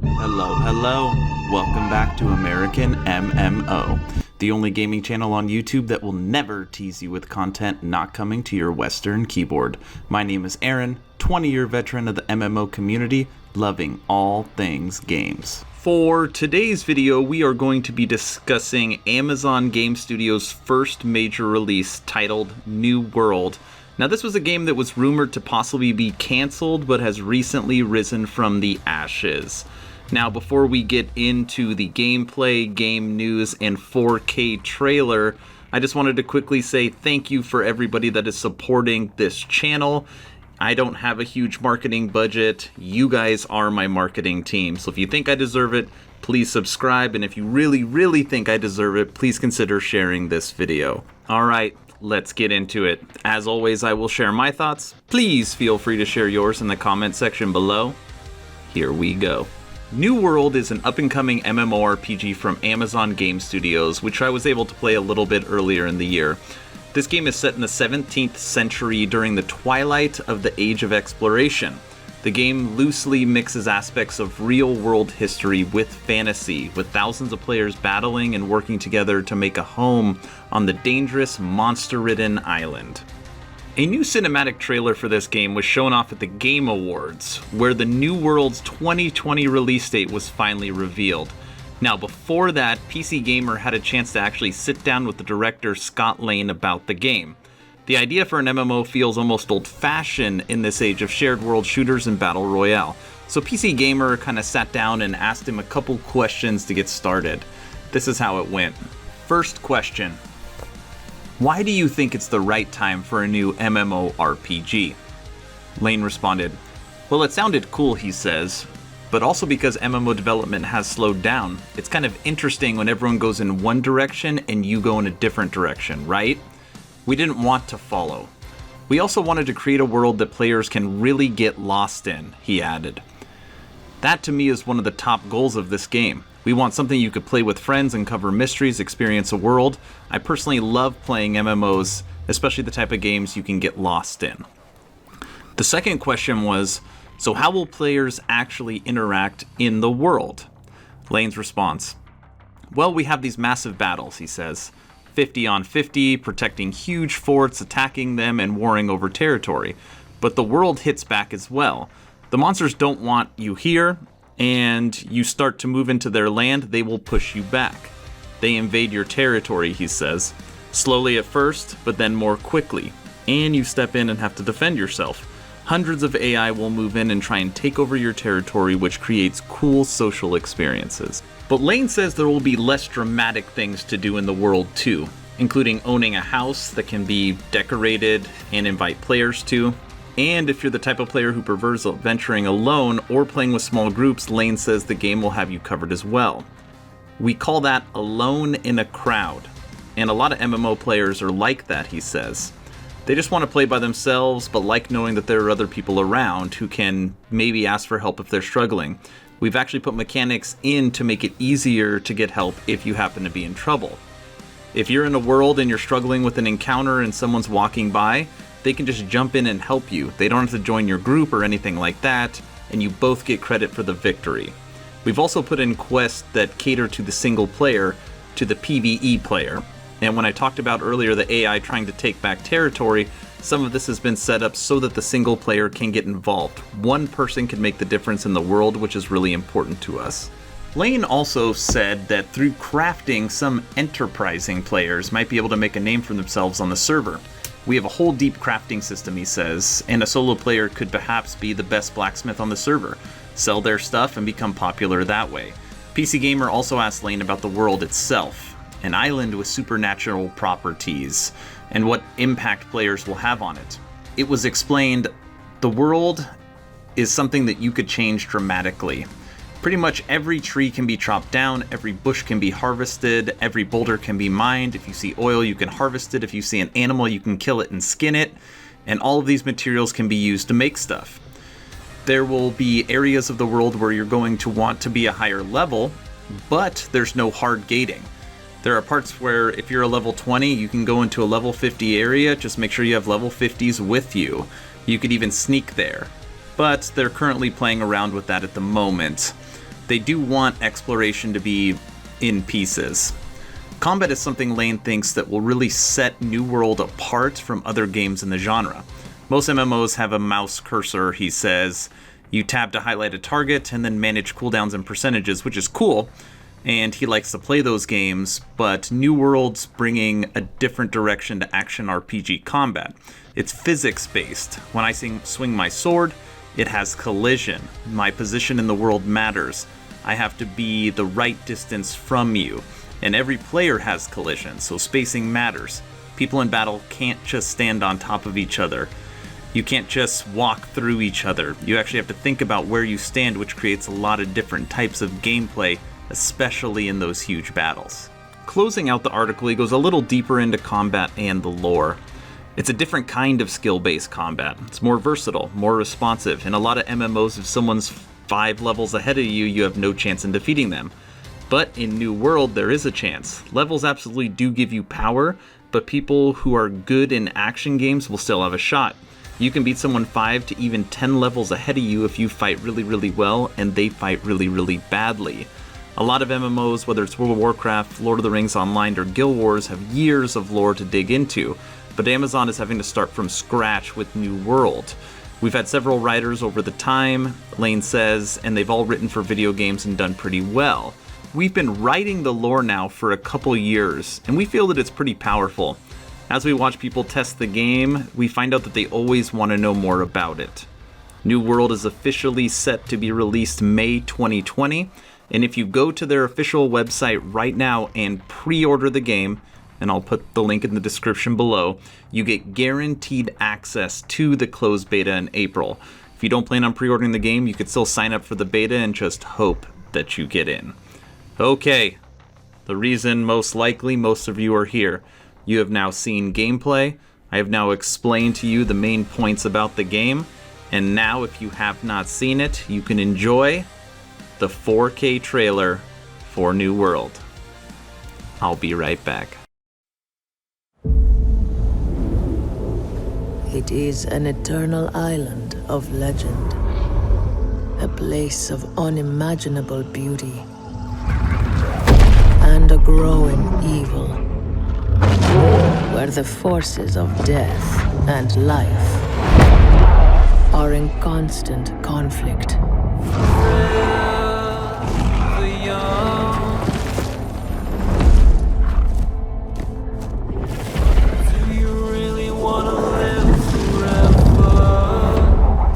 Hello, hello. Welcome back to American MMO, the only gaming channel on YouTube that will never tease you with content not coming to your Western keyboard. My name is Aaron, 20-year veteran of the MMO community, loving all things games. For today's video, we are going to be discussing Amazon Game Studios' first major release titled New World. Now, this was a game that was rumored to possibly be canceled, but has recently risen from the ashes. Now, before we get into the gameplay, game news, and 4K trailer, I just wanted to quickly say thank you for everybody that is supporting this channel. I don't have a huge marketing budget. You guys are my marketing team. So if you think I deserve it, please subscribe. And if you really think I deserve it, please consider sharing this video. All right, let's get into it. As always, I will share my thoughts. Please feel free to share yours in the comment section below. Here we go. New World is an up-and-coming MMORPG from Amazon Game Studios, which I was able to play a little bit earlier in the year. This game is set in the 17th century during the twilight of the Age of Exploration. The game loosely mixes aspects of real-world history with fantasy, with thousands of players battling and working together to make a home on the dangerous, monster-ridden island. A new cinematic trailer for this game was shown off at the Game Awards, where the New World's 2020 release date was finally revealed. Now, before that, PC Gamer had a chance to actually sit down with the director Scott Lane about the game. The idea for an MMO feels almost old-fashioned in this age of shared world shooters and battle royale. So PC Gamer kind of sat down and asked him a couple questions to get started. This is how it went. First question: why do you think it's the right time for a new MMORPG? Lane responded, well, it sounded cool, he says, but also because MMO development has slowed down. It's kind of interesting when everyone goes in one direction and you go in a different direction, right? We didn't want to follow. We also wanted to create a world that players can really get lost in, he added. That to me is one of the top goals of this game. We want something you could play with friends, uncover mysteries, experience a world. I personally love playing MMOs, especially the type of games you can get lost in. The second question was, so how will players actually interact in the world? Lane's response: well, we have these massive battles, he says. 50 on 50, protecting huge forts, attacking them, and warring over territory. But the world hits back as well. The monsters don't want you here, and you start to move into their land, they will push you back. They invade your territory, he says. Slowly at first, but then more quickly. And you step in and have to defend yourself. Hundreds of AI will move in and try and take over your territory, which creates cool social experiences. But Lane says there will be less dramatic things to do in the world too, including owning a house that can be decorated and invite players to. And if you're the type of player who prefers venturing alone or playing with small groups, Lane says the game will have you covered as well. We call that alone in a crowd. And a lot of MMO players are like that, he says. They just want to play by themselves, but like knowing that there are other people around who can maybe ask for help if they're struggling. We've actually put mechanics in to make it easier to get help if you happen to be in trouble. If you're in a world and you're struggling with an encounter and someone's walking by, they can just jump in and help you. They don't have to join your group or anything like that, and you both get credit for the victory. We've also put in quests that cater to the single player, to the PvE player. And when I talked about earlier the AI trying to take back territory, some of this has been set up so that the single player can get involved. One person can make the difference in the world, which is really important to us. Lane also said that through crafting, some enterprising players might be able to make a name for themselves on the server. We have a whole deep crafting system, he says, and a solo player could perhaps be the best blacksmith on the server, sell their stuff, and become popular that way. PC Gamer also asked Lane about the world itself, an island with supernatural properties, and what impact players will have on it. It was explained, the world is something that you could change dramatically. Pretty much every tree can be chopped down, every bush can be harvested, every boulder can be mined. If you see oil, you can harvest it. If you see an animal, you can kill it and skin it. And all of these materials can be used to make stuff. There will be areas of the world where you're going to want to be a higher level, but there's no hard gating. There are parts where if you're a level 20, you can go into a level 50 area. Just make sure you have level 50s with you. You could even sneak there. But they're currently playing around with that at the moment. they do want exploration to be in pieces. Combat is something Lane thinks that will really set New World apart from other games in the genre. Most MMOs have a mouse cursor, he says. You tap to highlight a target and then manage cooldowns and percentages, which is cool, and he likes to play those games, but New World's bringing a different direction to action RPG combat. It's physics-based. When I swing my sword, it has collision. My position in the world matters. I have to be the right distance from you. And every player has collision, so spacing matters. People in battle can't just stand on top of each other. You can't just walk through each other. You actually have to think about where you stand, which creates a lot of different types of gameplay, especially in those huge battles. Closing out the article, he goes a little deeper into combat and the lore. It's a different kind of skill-based combat. It's more versatile, more responsive. In a lot of MMOs, if someone's 5 levels ahead of you, you have no chance in defeating them. But in New World, there is a chance. Levels absolutely do give you power, but people who are good in action games will still have a shot. You can beat someone 5 to even 10 levels ahead of you if you fight really, really well, and they fight really, really badly. A lot of MMOs, whether it's World of Warcraft, Lord of the Rings Online, or Guild Wars, have years of lore to dig into, but Amazon is having to start from scratch with New World. We've had several writers over the time, Lane says, and they've all written for video games and done pretty well. We've been writing the lore now for a couple years, and we feel that it's pretty powerful. As we watch people test the game, we find out that they always want to know more about it. New World is officially set to be released May 2020, and if you go to their official website right now and pre-order the game, and I'll put the link in the description below, you get guaranteed access to the closed beta in April. If you don't plan on pre-ordering the game, you could still sign up for the beta and just hope that you get in. Okay, the reason most likely most of you are here. You have now seen gameplay. I have now explained to you the main points about the game. And now, if you have not seen it, you can enjoy the 4K trailer for New World. I'll be right back. It is an eternal island of legend. A place of unimaginable beauty. And a growing evil, where the forces of death and life are in constant conflict.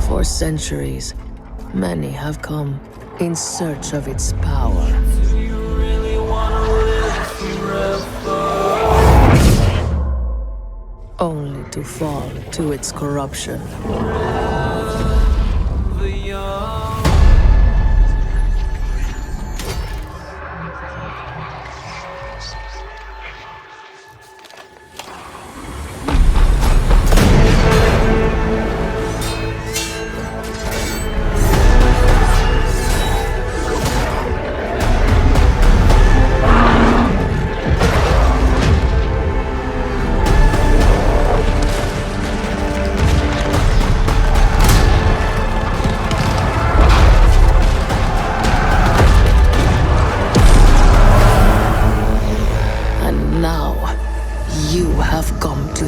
For centuries, many have come in search of its power. Only to fall to its corruption.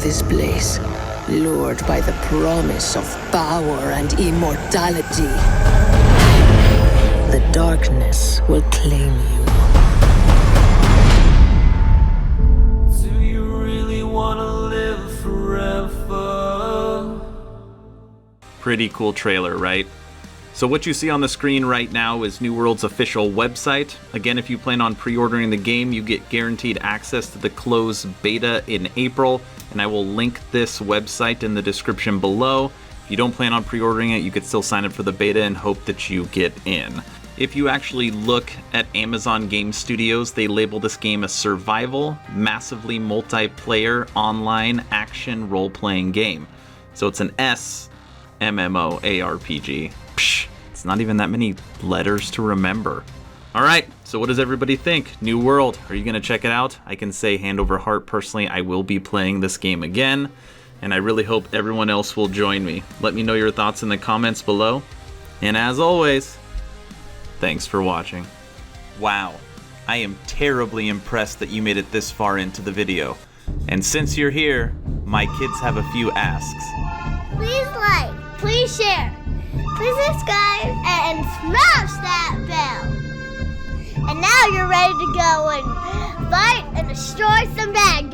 This place, lured by the promise of power and immortality. The darkness will claim you. Do you really want to live forever? Pretty cool trailer, right? So what you see on the screen right now is New World's official website. Again, if you plan on pre-ordering the game, you get guaranteed access to the closed beta in April, and I will link this website in the description below. If you don't plan on pre-ordering it, you could still sign up for the beta and hope that you get in. If you actually look at Amazon Game Studios, they label this game a survival, massively multiplayer, online, action, role-playing game. So it's an MMORPG. Psh, it's not even that many letters to remember. Alright, so what does everybody think? New World, are you going to check it out? I can say hand over heart, personally, I will be playing this game again, and I really hope everyone else will join me. Let me know your thoughts in the comments below, and as always, Thanks for watching. Wow, I am terribly impressed that you made it this far into the video. And since you're here, my kids have a few asks. Please like, please share, please subscribe, and smash that bell. And now you're ready to go and fight and destroy some bad